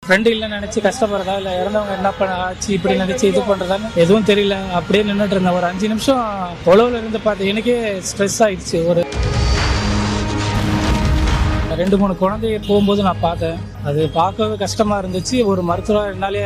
Friend இல்லைன்னு நினைச்சு கஷ்டப்படுறதா இல்லை இறந்தவங்க என்ன ஆச்சு இப்படி நினைச்சு இது பண்றதான்னு எதுவும் தெரியல. அப்படியே நின்றுட்டு இருந்தேன். ஒரு 5 நிமிஷம் தொலைவில் இருந்து பார்த்தேன். எனக்கே ஸ்ட்ரெஸ் ஆயிடுச்சு. ஒரு 2-3 குழந்தைய போகும்போது நான் பார்த்தேன். அது பார்க்கவே கஷ்டமா இருந்துச்சு. ஒரு மருத்துவராக என்னாலே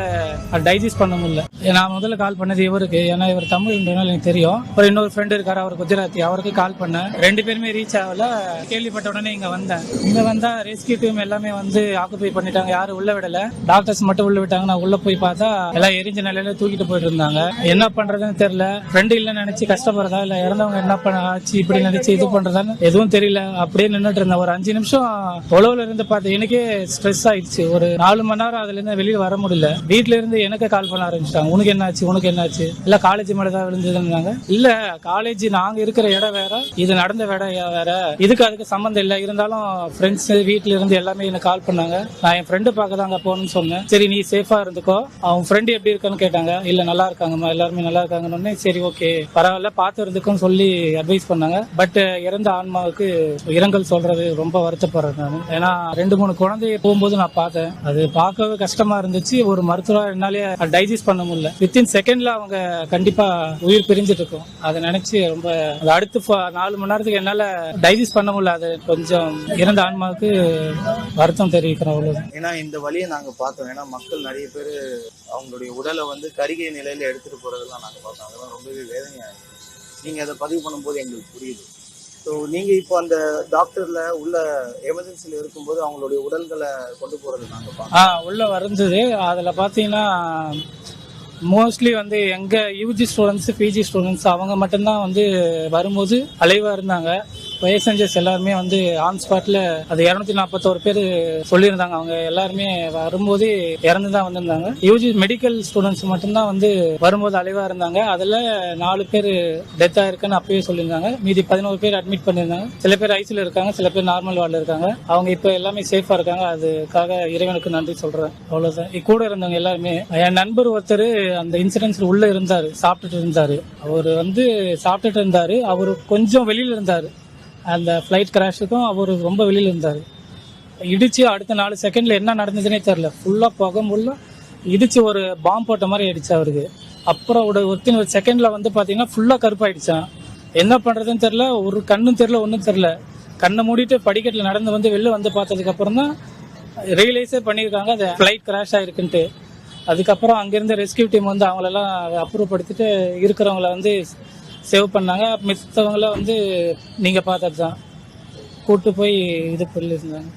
டைஜஸ்ட் பண்ண முடியல. நான் முதல்ல கால் பண்ணது இவருக்கு, ஏன்னா இவர் தமிழ்ன்றனால எனக்கு தெரியும். அப்புறம் இன்னொரு ஃப்ரெண்டு இருக்காரு, அவர் குஜராத்தி, அவருக்கு கால் பண்ணேன். 2 பேருமே ரீச் ஆகல. கேள்விப்பட்ட உடனே இங்க வந்தேன். இங்க வந்தா ரெஸ்கியூ டீம் எல்லாமே வந்து ஆக்குபை பண்ணிட்டாங்க. யாரும் உள்ள விடல, டாக்டர்ஸ் மட்டும் உள்ள விட்டாங்க. நான் உள்ள போய் பார்த்தா எல்லாம் எரிஞ்ச நிலையில தூக்கிட்டு போயிட்டு இருந்தாங்க. என்ன பண்றதுன்னு தெரியல. ஃப்ரெண்டு இல்லைன்னு நினைச்சு கஷ்டப்படுறதா இல்லை இறந்தவங்க என்ன ஆச்சு இப்படி நினைச்சு இது பண்றதான்னு எதுவும் தெரியல. அப்படியே நின்றுட்டு இருந்தேன். ஒரு 5 நிமிஷம் தொலைவில் இருந்து பார்த்தேன். எனக்கே ஸ்ட்ரெஸ் ஆயிடுச்சு. ஒரு 4 மணி நேரம் அதுல இருந்து வெளியே வர முடியல. வீட்டுல இருந்து எனக்கு கால் பண்ண ஆரம்பிச்சிட்டாங்க. உனக்கு என்னாச்சு இல்ல காலேஜ் மேலதான் விழுந்ததுன்னாங்க. இல்ல காலேஜ் நாங்க இருக்கிற இடம் வேற, இது நடந்த இடம் வேற, இதுக்கு அதுக்கு சம்பந்தம் இல்ல. இருந்தாலும் ஃப்ரெண்ட்ஸ் வீட்டுல இருந்து எல்லாமே எனக்கு கால் பண்ணாங்க. நான் என் ஃப்ரெண்டு பார்க்க தாங்க போகணும்னு சொன்னேன். சரி நீ சேஃபா இருந்துக்கோ, அவன் ஃப்ரெண்டு எப்படி இருக்கான்னு கேட்டாங்க. இல்ல நல்லா இருக்காங்கம்மா, எல்லாருமே நல்லா இருக்காங்கன்னு. சரி ஓகே பரவாயில்ல பார்த்து இருந்துக்கும் சொல்லி அட்வைஸ் பண்ணாங்க. பட் இறந்த ஆன்மாவுக்கு இரங்கல் சொல்றது ரொம்ப வருத்தப்படுறேன் நான். ஏன்னா 2-3 குழந்தைய போகும்போது நான் பார்த்தேன். அது பார்க்கவே கஷ்டமா இருந்துச்சு. ஒரு மருத்துவராக என்னாலே டைஜஸ்ட் பண்ண முடியல. வித்தின் செகண்ட்ல அவங்க கண்டிப்பா உயிர் பிரிஞ்சிட்டு இருக்கும். அதை நினைச்சு ரொம்ப அடுத்து 4 மணி நேரத்துக்கு என்னால டைஜஸ்ட் பண்ண முடியல. அது கொஞ்சம் இறந்த ஆன்மாவுக்கு வருத்தம் தெரிவிக்கிறோம். அவ்வளவு. ஏன்னா இந்த வழியை நாங்க பார்த்தோம். ஏன்னா மக்கள் நிறைய பேர் அவங்களுடைய உடலை வந்து கருகிய நிலையில எடுத்துட்டு போறதெல்லாம் நாங்க பார்த்தோம். அதெல்லாம் ரொம்பவே வேதனையா இருக்கு. நீங்க அதை பதிவு பண்ணும்போது எங்களுக்கு புரியுது. ஸோ நீங்கள் இப்போ அந்த டாக்டர்ல உள்ள எமர்ஜென்சியில் இருக்கும்போது அவங்களுடைய உடல்களை கொண்டு போறது நாங்கள் பார்த்தோம். உள்ள வரைஞ்சது அதில் பார்த்தீங்கன்னா மோஸ்ட்லி வந்து எங்க யூஜி ஸ்டூடெண்ட்ஸ் பிஜி ஸ்டூடெண்ட்ஸ் அவங்க மட்டும்தான் வந்து வரும்போது அலைவா இருந்தாங்க. பேசஞ்சர்ஸ் எல்லாருமே வந்து ஆன் ஸ்பாட்ல அது 241 பேர் சொல்லியிருந்தாங்க. அவங்க எல்லாருமே வரும்போது இறந்துதான் வந்திருந்தாங்க. யூஜி மெடிக்கல் ஸ்டூடெண்ட்ஸ் மட்டும்தான் வந்து வரும்போது அலைவா இருந்தாங்க. அதுல 4 பேர் டெத் ஆயிருக்குன்னு அப்பயே சொல்லியிருந்தாங்க. மீதி 11 பேர் அட்மிட் பண்ணியிருந்தாங்க. சில பேர் ஐசில இருக்காங்க, சில பேர் நார்மல் வார்டில் இருக்காங்க. அவங்க இப்ப எல்லாமே சேஃபா இருக்காங்க. அதுக்காக இறைவனுக்கு நன்றி சொல்றேன். அவ்வளவுதான். கூட இருந்தவங்க எல்லாருமே. என் நண்பர் ஒருத்தர் அந்த இன்சிடென்ட்ஸ்ல உள்ள இருந்தாரு, சாப்பிட்டுட்டு இருந்தாரு. அவரு கொஞ்சம் வெளியில இருந்தாரு. அந்த ஃபிளைட் கிராஷுக்கும் அவர் ரொம்ப வெளியில இருந்தாரு. இடிச்சு அடுத்த 4 செகண்ட்ல என்ன நடந்ததுன்னே தெரியல. ஃபுல்லா புகை முள்ள இடிச்சு ஒரு பாம்பு போட்ட மாதிரி ஆயிடுச்சு அவருக்கு. அப்புறம் ஒரு செகண்ட்ல வந்து பாத்தீங்கன்னா ஃபுல்லா கருப்பாயிடுச்சான். என்ன பண்றதுன்னு தெரியல. ஒரு கண்ணும் தெரியல, ஒன்னும் தெரியல. கண்ணை மூடிட்டு படிக்கட்டுல நடந்து வந்து வெளில வந்து பார்த்ததுக்கு அப்புறம் தான் ரியலைஸே பண்ணியிருக்காங்க அது ஃபிளைட் கிராஷ் ஆயிருக்குன்ட்டு. அதுக்கப்புறம் அங்கிருந்து ரெஸ்கியூ டீம் வந்து அவங்களெல்லாம் அப்ரூவ் படுத்திட்டு இருக்கிறவங்கள வந்து சேவ் பண்ணாங்க. மித்தவங்கள வந்து நீங்க பார்த்தது தான் கூட்டு போய் இது பண்ணிருந்தாங்க.